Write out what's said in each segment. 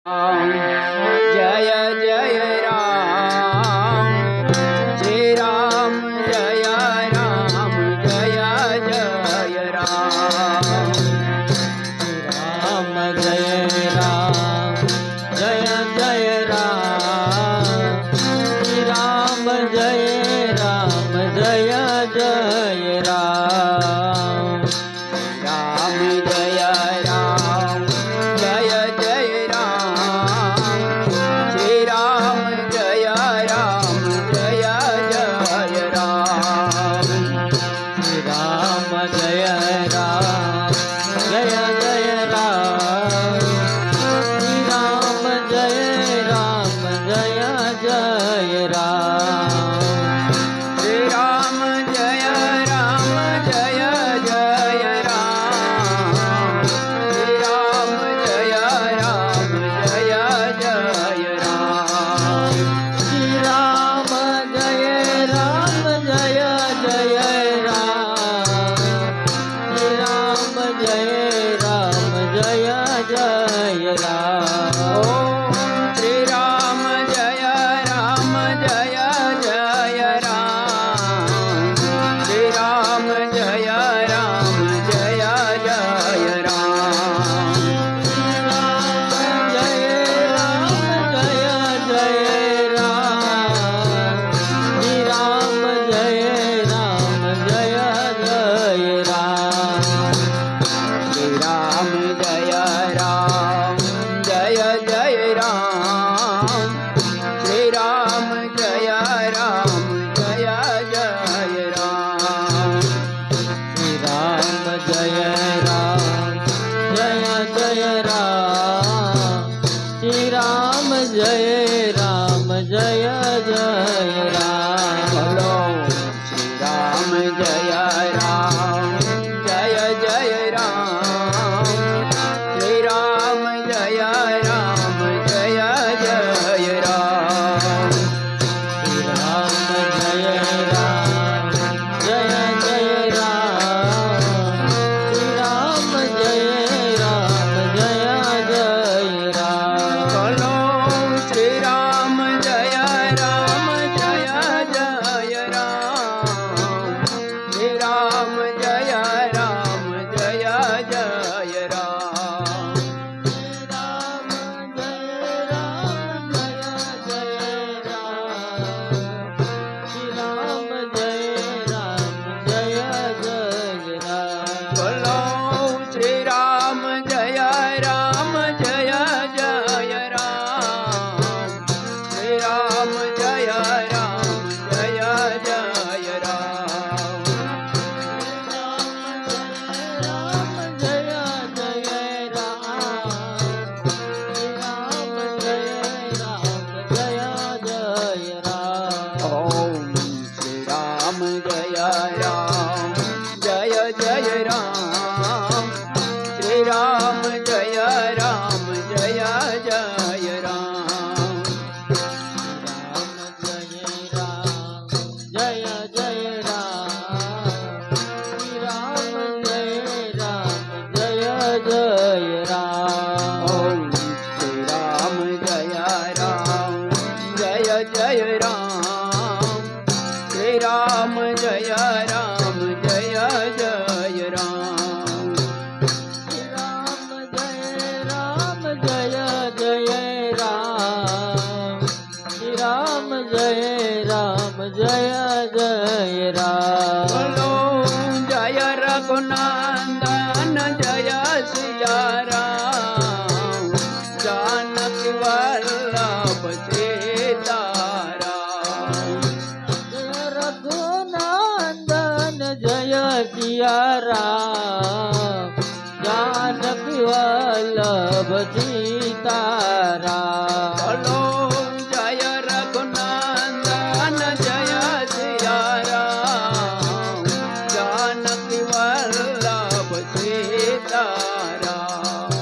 जय जय राम श्री राम जय राम जय जय राम राम जय राम जय जय राम श्री राम जय राम जय जय राम राम जय राम जय जय राम श्री राम जय राम जय जय राम श्री राम जय राम जय जय राम श्री राम जय राम जय जय राम श्री राम जय राम जय जय राम श्री राम जय राम जय जय राम श्री राम जय राम जय जय राम श्री राम जय राम जय जय राम ओम श्री राम जय राम जय जय राम श्री राम जय राम जय जय राम जय राम जय जय राम श्री राम जय राम जय जय राम श्री राम जय राम जय जय राम श्री राम जय राम जय जय राम श्री राम जय राम जय जय राम श्री राम जय राम जय जय राम बोलो श्री राम जय राम जय जय राम श्री राम जय राम जय जय राम श्री राम जय राम जय जय राम श्री राम जय राम जय जय राम बोलो श्री राम जय राम जय जय राम श्री राम जय राम जय जय राम राम जय राम जय जय राम श्री राम जय राम जय जय राम बोलो श्री राम जय राम जय जय राम श्री राम जय राम जय जय राम राम जय जय राम श्री राम जय राम जय जय राम ओम श्री राम जय राम जय जय राम श्री राम जय राम जय जय राम राम जय राम जय जय राम श्री राम जय राम जय जय राम ओम श्री राम जय राम जय जय राम श्री राम जय राम जय जय राम श्री राम जय राम जय जय राम श्री राम जय राम जय जय राम बोलो जय रघुनंदन जय सिया राम जानकी वल्लभ सीताराम जय रघुनंदन जय सिया राम जानकी वल्लभ सीताराम बोलो जय रघुनंदन जय सिया राम जानकी वल्लभ सीताराम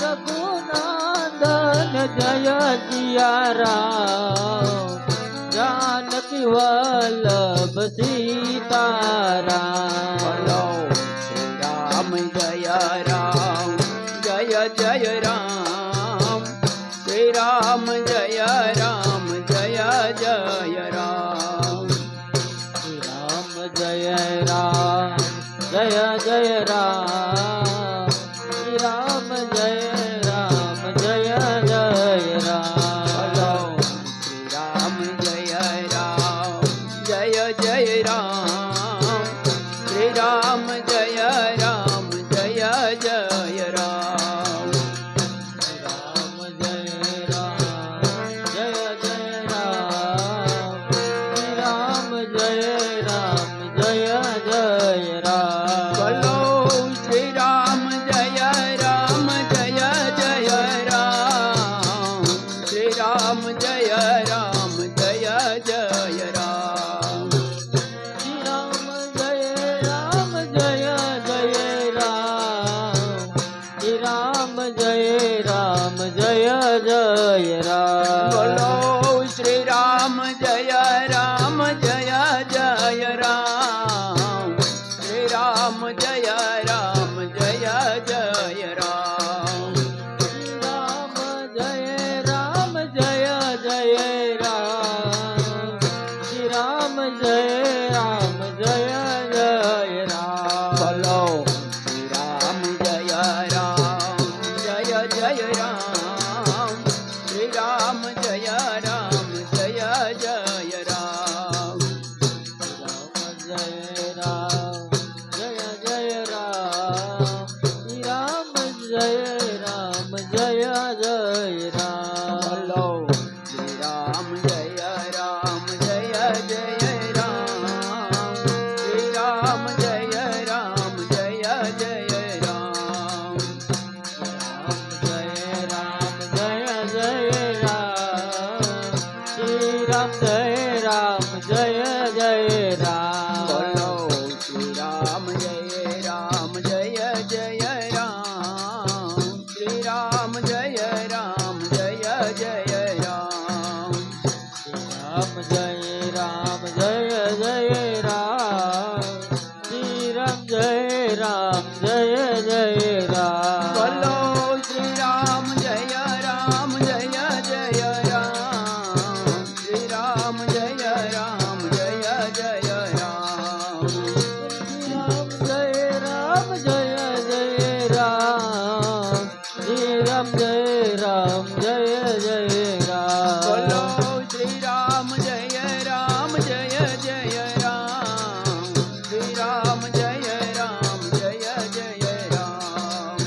रघुनंदन जय सिया राम जानकी वल्लभ सीताराम बोलो श्री राम जय राम जय जय राम જય જય રામ બોલો શ્રી રામ જય રામ જય જય રામ શ્રી રામ જય રામ જય જય રામ રામ જય રામ જય જય રામ શ્રી રામ જય રામ જય જય રામ બોલો શ્રી રામ જય રામ જય જય રામ શ્રી રામ જય રામ જય જય રામ રામ જય રામ જય જય રામ શ્રી રામ જય રામ જય જય રામ બોલો શ્રી રામ જય રામ જય જય રામ શ્રી રામ જય રામ જય જય રામ રામ જય રામ જય જય રામ શ્રી રામ જય રામ જય જય રામ બોલો શ્રી રામ જય રામ જય જય રામ શ્રી રામ જય રામ જય જય રામ રામ જય રામ જય જય રામ શ્રી રામ જય રામ જય જય રામ બોલો શ્રી રામ જય રામ જય જય રામ શ્રી રામ જય રામ જય જય રામ રામ જય રામ જય જય રામ શ્રી રામ જય રામ જય જય બોલો રામ શ્રી રામ જય રામ જય જય રામ શ્રી રામ જય રામ જય જય રામ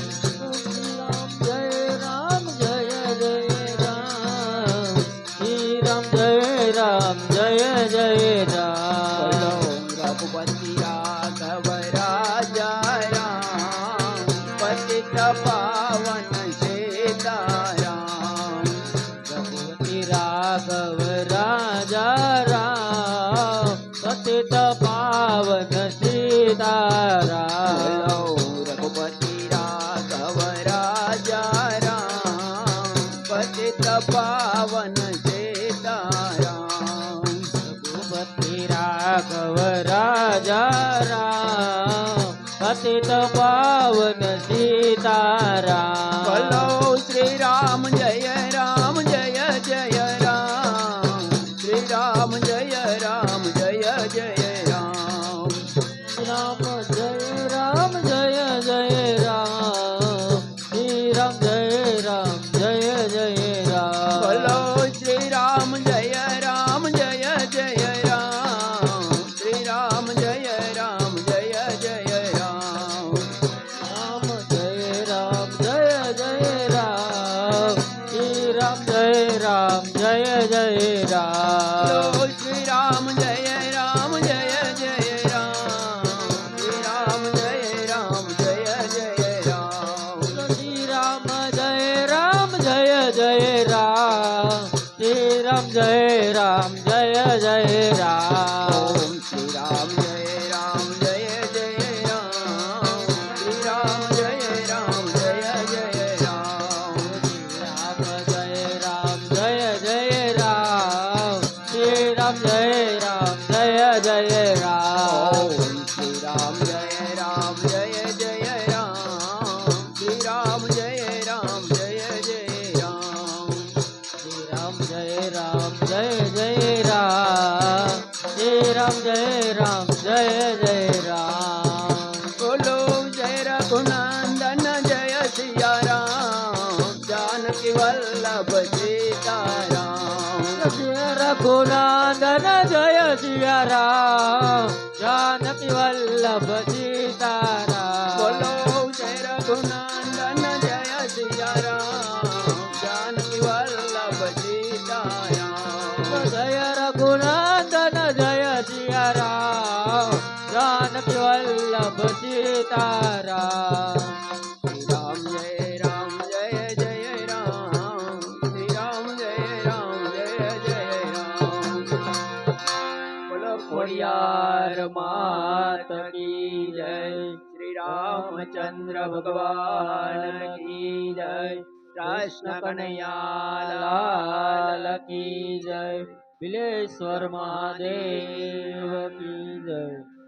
રામ જય રામ જય જય રામ શ્રી રામ જય રામ જય જય બોલો રામ રઘુપતિ રાઘવ રાજા રામ પતિત પાવન સીતારામ રઘુપતિ રાઘવ રાજા રામ પતિત પાવન સીતારામ બોલો રઘુપતિ રાઘવ રાજા રામ પતિત પાવન સીતારામ રઘુપતિ રાઘવ રાજા રામ પતિત પાવન સીતારામ બોલો શ્રી રામ જય રામ જય જય રામ શ્રી રામ જય રામ જય જય રામ રામ જય રામ જય જય રામ શ્રી રામ જય રામ જય જય રામ બોલો શ્રી રામ જય રામ જય જય રામ શ્રી રામ જય રામ જય જય રામ રામ જય રામ જય જય રામ શ્રી રામ જય રામ જય જય રામ બોલો શ્રી રામ જય રામ જય જય રામ શ્રી રામ જય રામ જય જય રામ શ્રી રામ જય રામ જય જય રામ શ્રી રામ જય રામ જય જય રામ ઓમ શ્રી રામ જય રામ જય જય રામ શ્રી રામ જય રામ જય જય રામ રામ જય રામ જય જય રામ શ્રી રામ જય રામ જય જય રામ ઓમ શ્રી રામ જય રામ જય જય રામ શ્રી રામ જય રામ જય જય રામ શ્રી રામ જય રામ જય જય રામ શ્રી રામ જય રામ જય જય રામ બોલો જય રઘુનંદન જય સિયા રામ જાનકી વલ્લભ સીતારામ જય રઘુનંદન જય સિયા રામ જાનકી વલ્લભ સીતારામ બોલો જય રઘુનંદન જય સિયા રામ જાનકી વલ્લભ સીતારામ જય રઘુનંદન જય સિયા રામ જાનકી વલ્લભ સીતારામ શ્રી રામ જય રામ જય જય રામ શ્રી રામ જય રામ જય જય રામ બોલો ખોડિયાર માત કી જય શ્રી રામચંદ્ર ભગવાન કી જય કૃષ્ણ કનૈયા લાલ કી જય. બિલેશ્વર મહાદેવ કી જય.